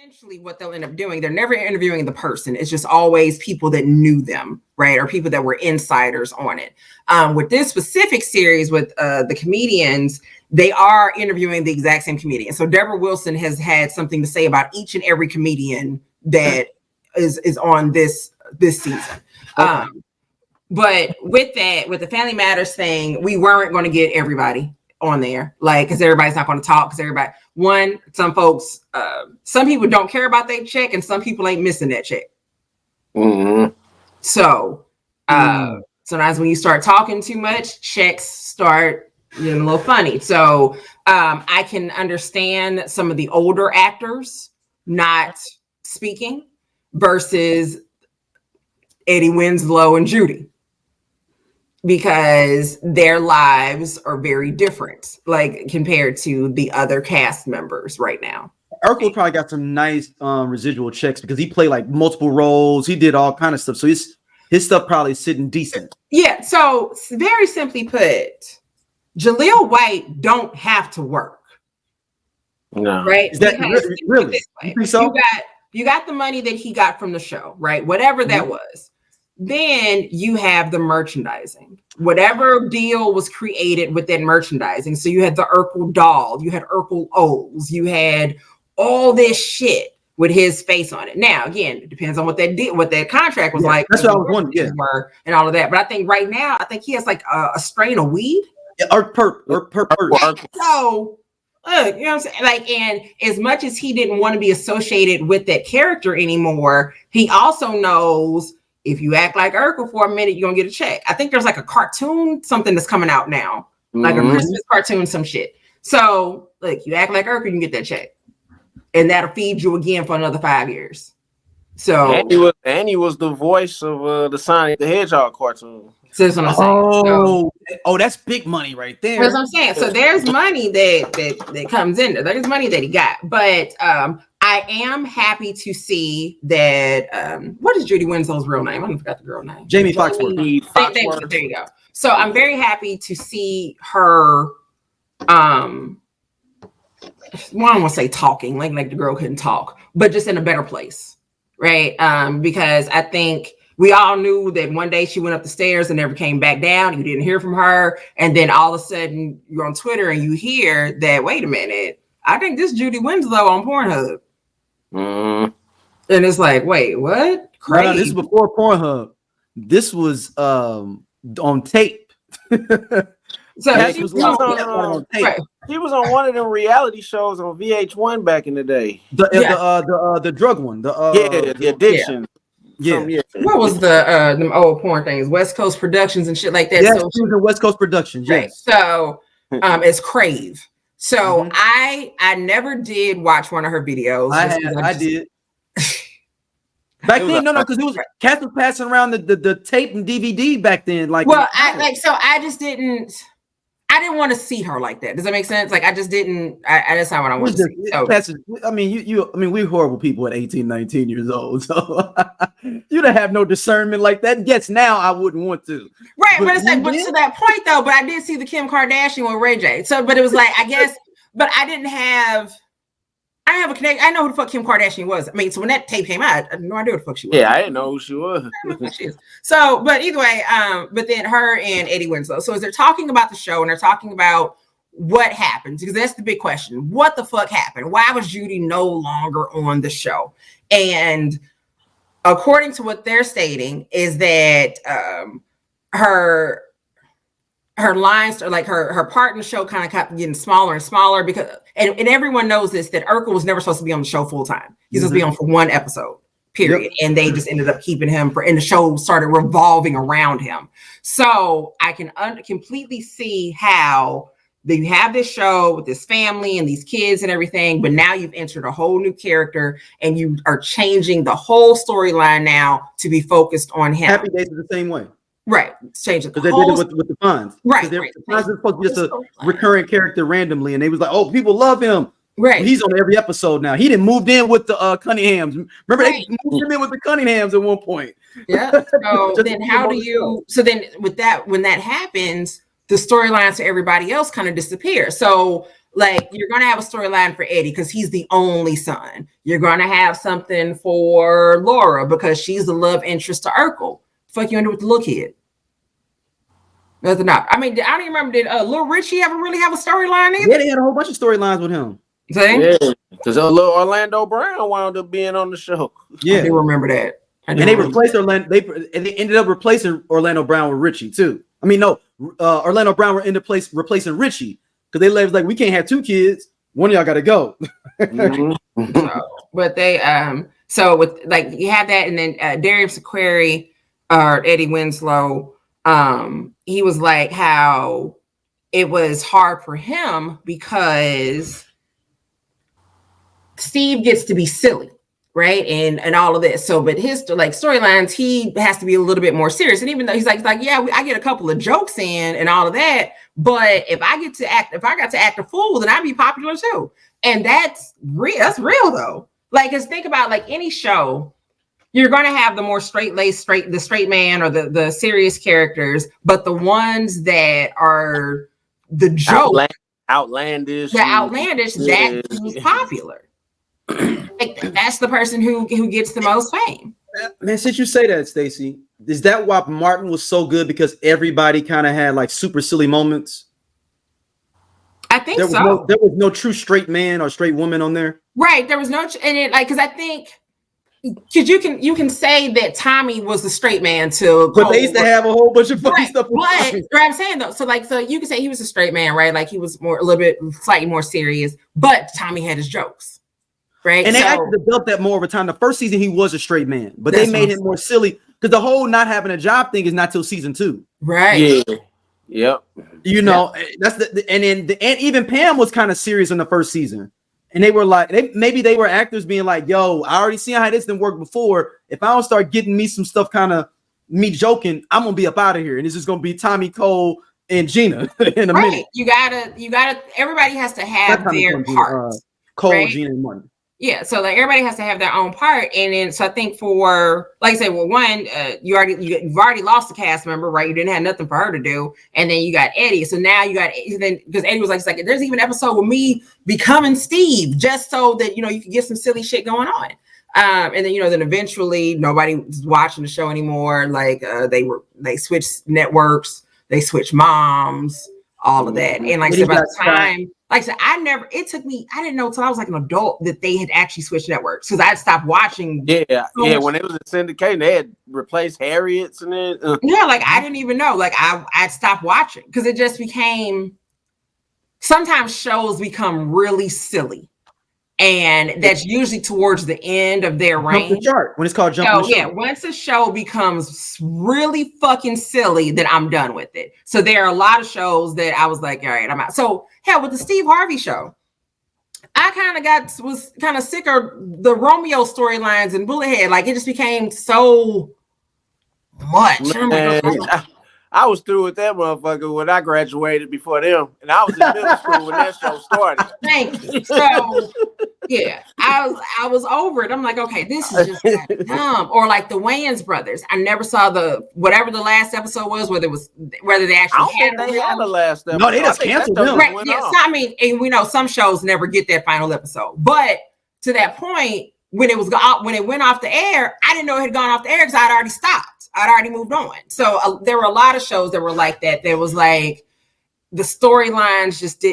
essentially what they'll end up doing, they're never interviewing the person. It's just always people that knew them, right? Or people that were insiders on it. With this specific series with the comedians, they are interviewing the exact same comedian. So Deborah Wilson has had something to say about each and every comedian that is on this season. Okay. But with the Family Matters thing, we weren't going to get everybody on there, like, because everybody's not going to talk. Because some folks, some people don't care about their check, and some people ain't missing that check. Mm-hmm. So sometimes when you start talking too much, checks start getting a little funny. So I can understand some of the older actors not speaking versus Eddie Winslow and Judy, because their lives are very different, like compared to the other cast members right now. Urkel probably got some nice residual checks because he played like multiple roles. He did all kind of stuff. So his stuff probably sitting decent. Yeah. So very simply put, Jaleel White don't have to work. No. Right? Is that really? You think so? You got the money that he got from the show, right? Whatever that was. Then you have the merchandising, whatever deal was created with that merchandising. So you had the Urkel doll, you had Urkel O's, you had all this shit with his face on it. Now, again, it depends on what that contract was like. That's what I was wondering. Yeah. And all of that. But I think right now, he has like a strain of weed. Yeah, or perp. So, look, you know what I'm saying? Like, and as much as he didn't want to be associated with that character anymore, he also knows if you act like Urkel for a minute, you're going to get a check. I think there's like a cartoon, something that's coming out now, like a Christmas cartoon, some shit. So, look, you act like Urkel, you can get that check. And that'll feed you again for another 5 years. So, and he was the voice of the Sonic the Hedgehog cartoon. So that's what I'm saying. Oh, that's big money right there. That's what I'm saying. So there's money that comes in there. There's money that he got. But I am happy to see that. What is Judy Winslow's real name? I forgot the girl name. Jaimee Foxworth. There you go. So I'm very happy to see her. I don't want to say talking like the girl couldn't talk, but just in a better place, right? Because I think we all knew that one day she went up the stairs and never came back down. You didn't hear from her, and then all of a sudden you're on Twitter and you hear that. Wait a minute, I think this Judy Winslow on Pornhub. And it's like, wait, what? Crazy. No, this is before Pornhub. This was on tape. So she was on one of them reality shows on VH1 back in the day. The drug one. The addiction. Yeah. What was them old porn things? West Coast Productions and shit like that. Yeah, so she was in West Coast Productions. Yes. Right. So it's Crave. So I never did watch one of her videos. I did. Back then, no, because it was cats was passing around the tape and DVD back then. Like, well, I just didn't. I didn't want to see her like that. Does that make sense? Like, I just didn't. That's not what I wanted to see. So, I mean, we're horrible people at 18, 19 years old. So you don't have no discernment like that. Yes, now I wouldn't want to. Right, but it's like, but to that point though. But I did see the Kim Kardashian with Ray J. So, but it was like, I guess, but I didn't have. I have a connection. I know who the fuck Kim Kardashian was. I mean, so when that tape came out, I had no idea who the fuck she was. Yeah, I didn't know who she was. So, but either way, but then her and Eddie Winslow. So as they're talking about the show and they're talking about what happened, because that's the big question. What the fuck happened? Why was Judy no longer on the show? And according to what they're stating is that her lines are like her part in the show kind of kept getting smaller and smaller because and everyone knows this, that Urkel was never supposed to be on the show full time. He's supposed to be on for one episode, period. Yep. And they just ended up keeping him and the show started revolving around him. So I can completely see how you have this show with this family and these kids and everything, but now you've entered a whole new character and you are changing the whole storyline now to be focused on him. Happy Days is the same way. Right, change it because they did it with the Fonz. Right, the Fonz was supposed to be just a recurring character randomly, and they was like, "Oh, people love him." Right, he's on every episode now. He didn't moved in with the Cunninghams. Remember, they moved him in with the Cunninghams at one point. Yeah. So then, how do you? So then, with that, when that happens, the storylines for everybody else kind of disappear. So Like, you're going to have a storyline for Eddie because he's the only son. You're going to have something for Laura because she's the love interest to Urkel. Fuck you into with the little kid. Nothing up. I mean, I don't even remember, did Lil Richie ever really have a storyline either? Yeah, they had a whole bunch of storylines with him. See? Yeah, because a little Orlando Brown wound up being on the show. Yeah, I do remember that. And they replaced Orlando. They ended up replacing Orlando Brown with Richie too. I mean, no, Orlando Brown were in the place replacing Richie because they was like, we can't have two kids. One of y'all got to go. But they so with like you have that, and then Darius Aquari or Eddie Winslow, he was like how it was hard for him because Steve gets to be silly, right? And all of this. So, but his like storylines, he has to be a little bit more serious. And even though he's like, yeah, I get a couple of jokes in and all of that, but if I got to act a fool, then I'd be popular too. And that's real. That's real though. Like, just think about like any show, you're going to have the more the straight man or the serious characters, but the ones that are the joke, outlandish, that's who's popular. Like, that's the person who gets the most fame. Man, since you say that, Stacey, is that why Martin was so good? Because everybody kind of had like super silly moments. I think there was no true straight man or straight woman on there. Right. There was no, and it like, because I think, because you can say that Tommy was the straight man to, but they used to have a whole bunch of funny stuff. But I'm saying though, so you can say he was a straight man, right? Like he was slightly more serious, but Tommy had his jokes. Right. And they actually developed that more over time. The first season, he was a straight man, but they made him more silly because the whole not having a job thing is not till season 2. Right. Yeah. Yep. You know, that's and even Pam was kind of serious in the first season. And they were like, maybe they were actors being like, yo, I already seen how this didn't work before. If I don't start getting me some stuff, kind of me joking, I'm going to be up out of here. And it's just going to be Tommy, Cole, and Gina in a minute. You gotta, everybody has to have their part. Cole, right? Gina, and Money. Yeah, so like everybody has to have their own part, and then so I think for like I said, well, one, you've already lost a cast member, right? You didn't have nothing for her to do, and then you got Eddie. So now you got then because Eddie was like, there's even an episode with me becoming Steve, just so that you can get some silly shit going on. And then then eventually nobody was watching the show anymore. Like they switched networks, they switched moms, all of that, and like I said, by the time. Like I said, I didn't know until I was like an adult that they had actually switched networks because I'd stopped watching. Yeah, when it was in syndication, they had replaced Harriet's and it. Yeah, like I didn't even know. Like I'd stopped watching because it just became. Sometimes shows become really silly, and that's usually towards the end of their range. When it's called Jump the Shark. Once a show becomes really fucking silly, then I'm done with it. So there are a lot of shows that I was like, all right, I'm out. So hell, with the Steve Harvey show, I was kind of sick of the Romeo storylines and Bullethead. Like it just became so much. I was through with that motherfucker when I graduated before them, and I was in middle school when that show started. Thank you. So yeah, I was over it. I'm like, okay, this is just dumb. Or like the Wayans brothers. I never saw whatever the last episode was, whether they actually had the last episode. No, they just canceled them. Right. Yeah, so, I mean, and we know some shows never get that final episode, but to that point, when it went off the air, I didn't know it had gone off the air because I'd already stopped. I'd already moved on. So there were a lot of shows that were like that. There was like the storylines just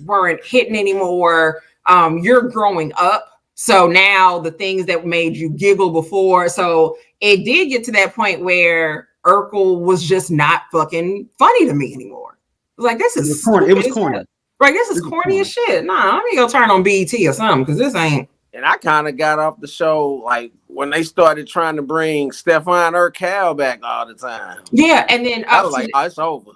weren't hitting anymore. You're growing up. So now the things that made you giggle before. So it did get to that point where Urkel was just not fucking funny to me anymore. It was like, this is corny. It was corny. Right. This is corny as shit. Nah, let me go turn on BET or something because this ain't. And I kind of got off the show like when they started trying to bring Stefan Urkel back all the time. Yeah, and then I was like, oh, it's over.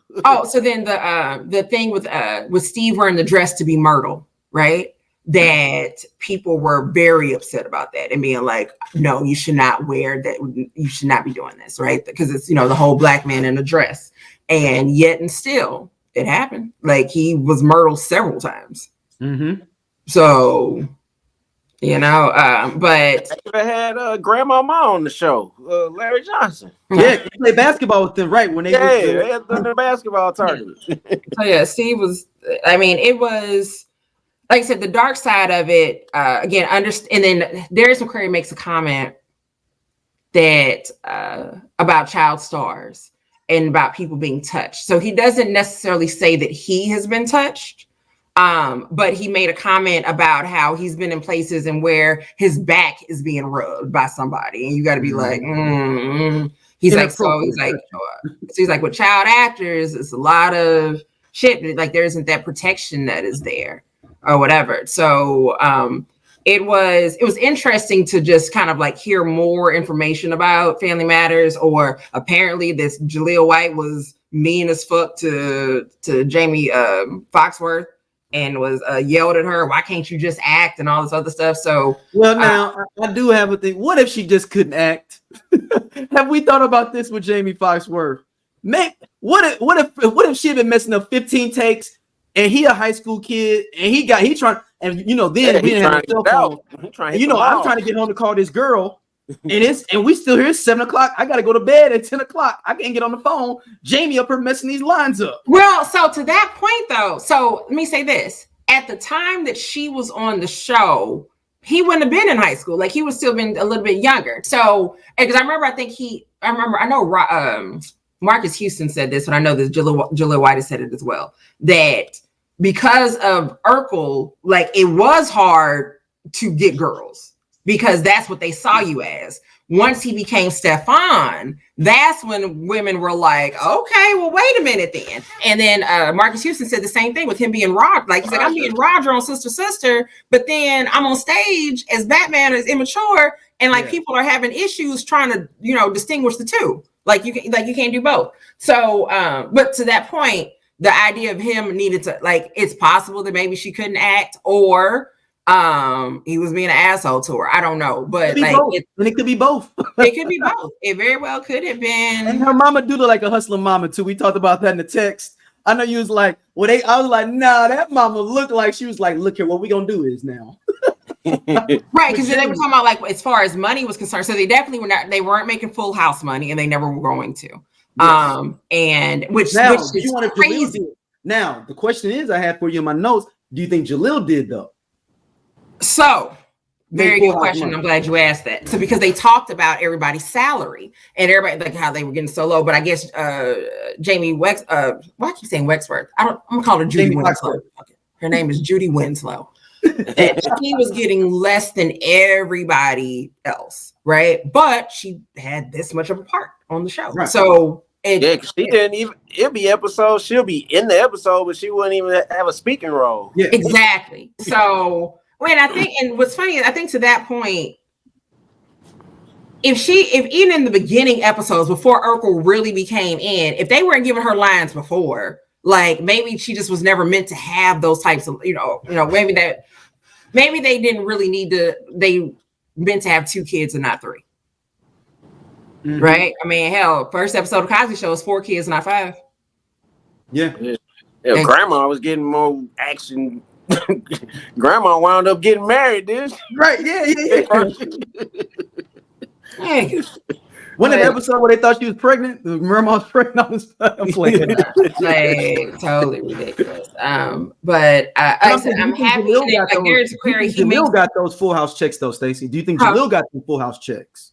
So then the thing with Steve wearing the dress to be Myrtle, right? That people were very upset about that and being like, no, you should not wear that. You should not be doing this, right? Because it's the whole black man in a dress, and yet and still it happened. Like he was Myrtle several times. Mm-hmm. So. But I had Grandma Ma on the show, Larry Johnson. Yeah, he played basketball with them, right? When they they had the basketball tournament. So yeah, Steve was. I mean, it was like I said, the dark side of it. Again, and then Darius McCrary makes a comment that about child stars and about people being touched. So he doesn't necessarily say that he has been touched. But he made a comment about how he's been in places and where his back is being rubbed by somebody, and you got to be like, he's like, with child actors, it's a lot of shit. Like there isn't that protection that is there, or whatever. So it was interesting to just kind of like hear more information about Family Matters. Or apparently, this Jaleel White was mean as fuck to Jaimee Foxworth. And was yelled at her, why can't you just act, and all this other stuff. So now I do have a thing. What if she just couldn't act? Have we thought about this with Jaimee Foxworth? Man, what if she had been messing up 15 takes and he a high school kid and he trying, and then we didn't have a cell phone. I'm trying to get home to call this girl. And we still here. It's 7 o'clock. I gotta go to bed at 10 o'clock. I can't get on the phone. Jaimee up here messing these lines up. Well, so to that point though, so let me say this: at the time that she was on the show, he wouldn't have been in high school. Like he would still been a little bit younger. So because I know Marcus Houston said this, and I know that Jaleel White has said it as well. That because of Urkel, like it was hard to get girls, because that's what they saw you as. Once he became Stefan, that's when women were like, okay, well, wait a minute then. And then Marcus Houston said the same thing with him being Roger. Like he's like, I'm being Roger on Sister, but then I'm on stage as Batman is immature, and like people are having issues trying to, distinguish the two. Like you can't do both. So, but to that point, the idea of him needed to, like, it's possible that maybe she couldn't act, or he was being an asshole to her. I don't know, but it could be both. It could be both. It very well could have been. And her mama do look like a hustling mama too. We talked about that in the text. I know you was like, I was like, nah, that mama looked like she was like, look here, what we gonna do is now. Right, because they were talking about like as far as money was concerned. So they definitely weren't making Full House money, and they never were going to. Yes. And which is crazy. Now the question is, I have for you in my notes, do you think Jaleel did though? So, very good question. I'm glad you asked that. So, because they talked about everybody's salary and everybody, like how they were getting so low, but I guess Jaimee why I keep saying Wexworth? I'm gonna call her Judy Winslow. Okay. Her name is Judy Winslow. And she was getting less than everybody else, right? But she had this much of a part on the show, right. So. She didn't even. It'll be episodes. She'll be in the episode, but she wouldn't even have a speaking role. Yeah, exactly. So. And what's funny, I think to that point, if even in the beginning episodes before Urkel really became in, if they weren't giving her lines before, like maybe she just was never meant to have those types of, maybe they didn't really need to. They meant to have 2 kids and not 3, right? I mean, hell, first episode of Cosby Show is 4 kids, not 5. Yeah. Grandma was getting more action. Grandma wound up getting married, dude. Right? Yeah. When an episode where they thought she was pregnant, grandma was pregnant. I'm playing. Like totally ridiculous. But I'm happy. Jaleel got those Full House checks, though, Stacey. Do you think Jaleel got some Full House checks?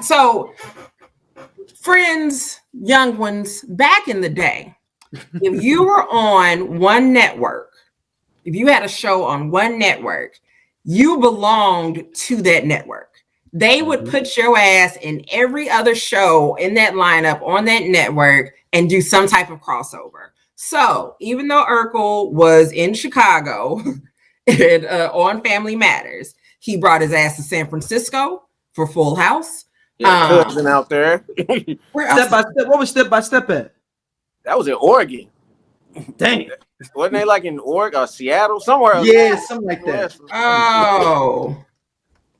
So, friends, young ones, back in the day, if you were on one network. If you had a show on one network, you belonged to that network. They would put your ass in every other show in that lineup on that network and do some type of crossover. So even though Urkel was in Chicago and, on Family Matters, he brought his ass to San Francisco for Full House. Cousin out there. Step by Step. What was Step by Step at? That was in Oregon. Dang. Wasn't they like in Oregon or Seattle, somewhere else? Yeah, something like that. Oh,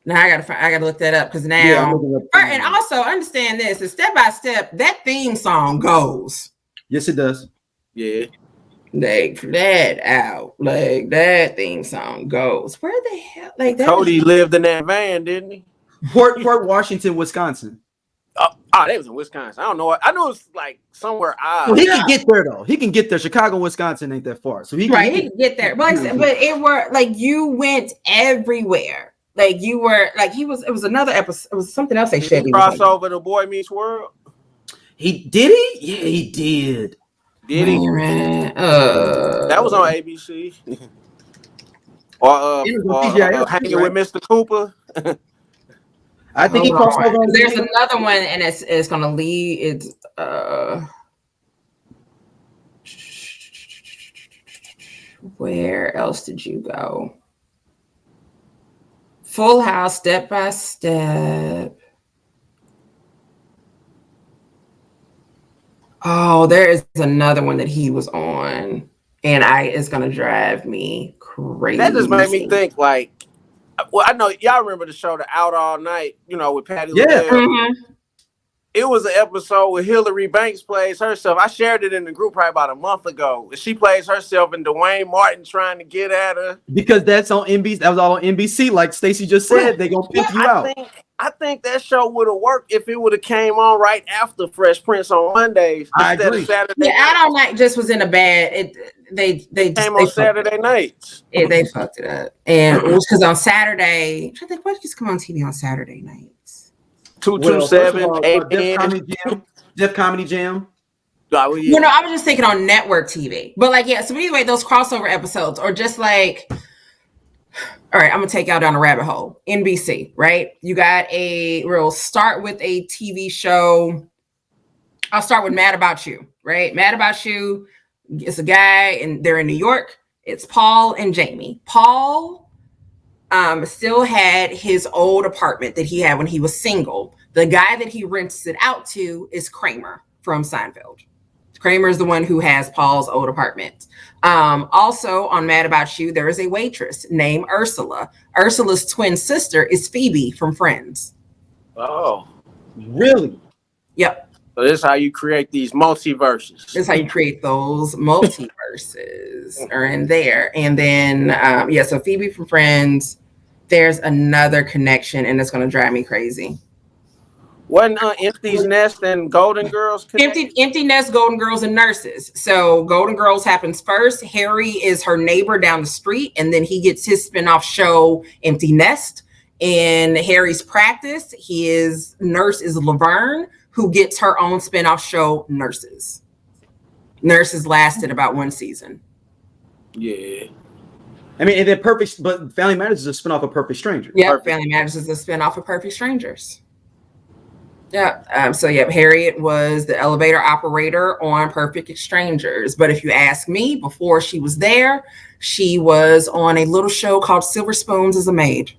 now I gotta look that up because now, and also understand this: is Step by Step, that theme song goes. Yes, it does. Yeah, Like that out, like that theme song goes. Where the hell? Like that. Cody lived in that van, didn't he? Port Washington, Wisconsin. They was in Wisconsin. I don't know. I know it's like somewhere odd. Well, he can get there though. He can get there. Chicago, Wisconsin ain't that far, so he can get there. But it were like you went everywhere. Like you were like he was. It was another episode. It was something else they shared. Crossover to Boy Meets World. He did he? Yeah, he did. Did he? That was on ABC. or Hanging with Mr. Cooper. I think he crossed over. There's another one, and it's gonna lead. It's where else did you go? Full House, Step by Step. Oh, there is another one that he was on, and it's gonna drive me crazy. That just made me think, like, well, I know y'all remember the show, The Out All Night, with Patti LaBelle. Mm-hmm. It was an episode where Hillary Banks plays herself. I shared it in the group probably about a month ago. She plays herself and Dwayne Martin trying to get at her. Because that's on NBC. That was all on NBC. Like Stacey just said, they gonna pick you out. I think that show would have worked if it would have came on right after Fresh Prince on Mondays instead of Saturday. Yeah, Out All Night just was in a bad. They came on Saturday nights. Yeah, they fucked it up, and it was because on Saturday. I think what just come on TV on Saturday nights. 227 Def Comedy Jam. Oh, yeah. I was just thinking on network TV, but like so anyway, those crossover episodes are just like. All right, I'm gonna take y'all down a rabbit hole. NBC, right? You got we'll start with a TV show. I'll start with Mad About You, right? Mad About You. It's a guy, and they're in New York. It's Paul and Jaimee. Paul still had his old apartment that he had when he was single. The guy that he rents it out to is Kramer from Seinfeld. Kramer is the one who has Paul's old apartment. Also on Mad About You, there is a waitress named Ursula. Ursula's twin sister is Phoebe from Friends. Oh, really? Yep. So this is how you create these multiverses. This is how you create those multiverses are in there. And then, so Phoebe from Friends, there's another connection, and it's going to drive me crazy. Wasn't Empty Nest and Golden Girls connected? Empty Nest, Golden Girls, and Nurses. So Golden Girls happens first. Harry is her neighbor down the street, and then he gets his spinoff show, Empty Nest. In Harry's practice, his nurse is Laverne, who gets her own spinoff show, Nurses. Nurses lasted about one season. Yeah. I mean, and then but Family Matters is a spinoff of Perfect Strangers. Yeah, Family Matters is a spinoff of Perfect Strangers. Yeah. Harriet was the elevator operator on Perfect Strangers. But if you ask me, before she was there, she was on a little show called Silver Spoons as a Maid.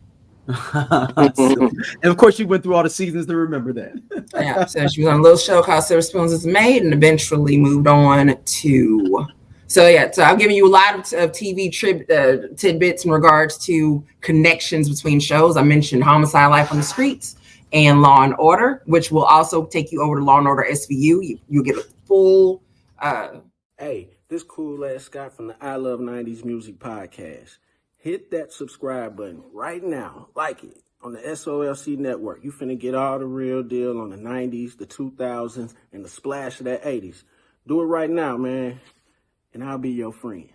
And of course, you went through all the seasons to remember that. Yeah. So she was on a little show called Silver Spoons as a Maid, and eventually moved on to. So I've given you a lot of TV tidbits in regards to connections between shows. I mentioned Homicide: Life on the Streets and Law and Order, which will also take you over to Law and Order SVU. You'll get a full. Hey, this cool ass Scott from the I Love 90s Music Podcast. Hit that subscribe button right now. Like it on the SOLC Network. You finna get all the real deal on the 90s, the 2000s, and the splash of that 80s. Do it right now, man, and I'll be your friend.